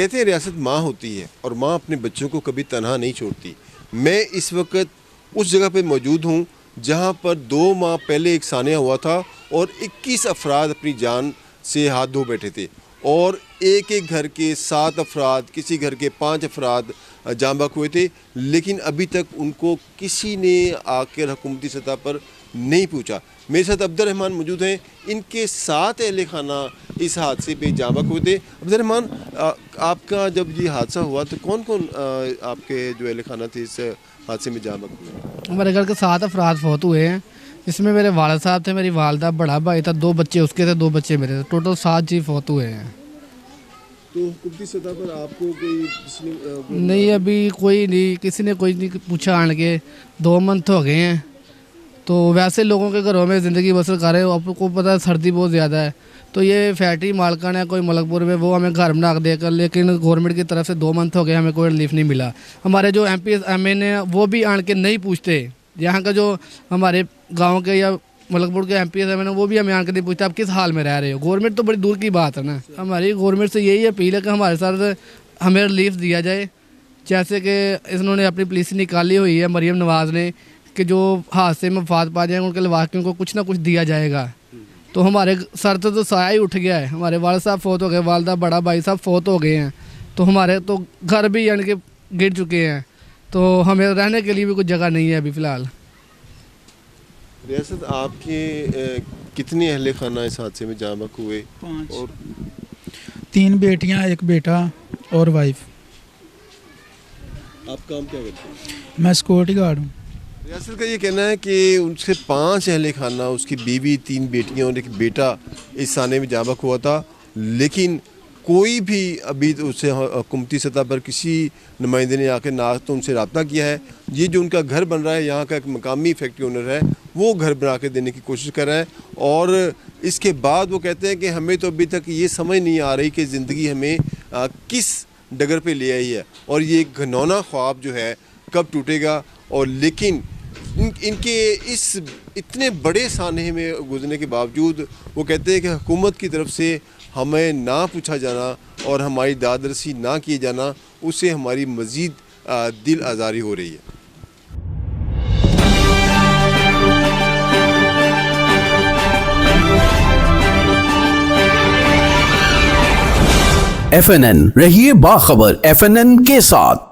कहते हैं रियासत माँ होती है और माँ अपने बच्चों को कभी तनहा नहीं छोड़ती। मैं इस वक्त उस जगह पे मौजूद हूँ जहाँ पर 2 माह पहले एक सानिया हुआ था और 21 अफराद अपनी जान से हाथ धो बैठे थे और एक एक घर के 7 अफराद, किसी घर के 5 अफराद जाँ बहक हुए थे, लेकिन अभी तक उनको किसी ने आकर हुकूमती सतह पर नहीं पूछा। मेरे साथ अब्दुर्रहमान मौजूद हैं, इनके 7 अहले खाना इस हादसे पे जाँ बहक हुए थे। अब्दुर्रहमान, आपका जब ये हादसा हुआ तो कौन कौन आपके जो अहले खाना थे इस हादसे में जाँ बहक हुए? हमारे घर के 7 अफराद फौत हुए हैं, जिसमें मेरे वालिद साहब थे, मेरी वालदा, बड़ा भाई था, 2 बच्चे उसके थे, 2 बच्चे मेरे थे, टोटल 7 जी फौत हुए हैं। तो हुकूमती सतह पर आपको कोई नहीं, अभी कोई नहीं, किसी ने कोई नहीं पूछा। आन के 2 मंथ हो गए हैं, तो वैसे लोगों के घरों में ज़िंदगी बसर कर रहे हो। आपको पता है सर्दी बहुत ज़्यादा है, तो ये फैक्ट्री मालकान है कोई मलकपुर में, वो हमें घर बना देकर, लेकिन गवर्नमेंट की तरफ से 2 मंथ हो गए, हमें कोई रिलीफ नहीं मिला। हमारे जो MP MN वो भी आन के नहीं पूछते। यहाँ का जो हमारे गांव के या मलकपुर के MP MN वो भी हमें आन के नहीं पूछते आप किस हाल में रह रहे हो। गवर्नमेंट तो बड़ी दूर की बात है ना। हमारी गवर्नमेंट से यही अपील है कि हमारे साथ हमें रिलीफ दिया जाए, जैसे कि इन्होंने अपनी पुलिस निकाली हुई है मरीम नवाज़ ने, कि जो हादसे में वफात पा जाएंगे उनके लवाकियों को कुछ ना कुछ दिया जाएगा। तो हमारे सर तो साया ही उठ गया है। हमारे वालिद साहब फौत हो गए, वालदा, बड़ा भाई साहब फौत हो गए हैं, तो हमारे तो घर भी यानी कि गिर चुके हैं, तो हमें रहने के लिए भी कुछ जगह नहीं है अभी फ़िलहाल। रियासत आपके कितने अहले खाना इस हादसे में जाँ बहक हुए? 5 और 3 बेटियां, 1 बेटा और वाइफ। आप काम क्या करते हैं? मैं सिक्योरिटी गार्ड हूँ। रियासत का ये कहना है कि उनसे 5 अहले खाना, उसकी बीवी, 3 बेटियां और 1 बेटा इस साने में जाँ बहक हुआ था, लेकिन कोई भी अभी तो उससे हुकूमती सतह पर किसी नुमाइंदे ने आकर ना तो उनसे रब्ता किया है। ये जो उनका घर बन रहा है, यहाँ का एक मकामी फैक्ट्री ओनर है, वो घर बना के देने की कोशिश कर रहा है और इसके बाद वो कहते हैं कि हमें तो अभी तक ये समझ नहीं आ रही कि ज़िंदगी हमें किस डगर पे ले आई है और ये घनौना ख्वाब जो है कब टूटेगा। और लेकिन इनके इस इतने बड़े सानहे में गुजरने के बावजूद वो कहते हैं कि हुकूमत की तरफ से हमें ना पूछा जाना और हमारी दादरसी ना किए जाना, उससे हमारी मज़ीद दिल आज़ारी हो रही है। FNN रहिए बाखबर FNN के साथ।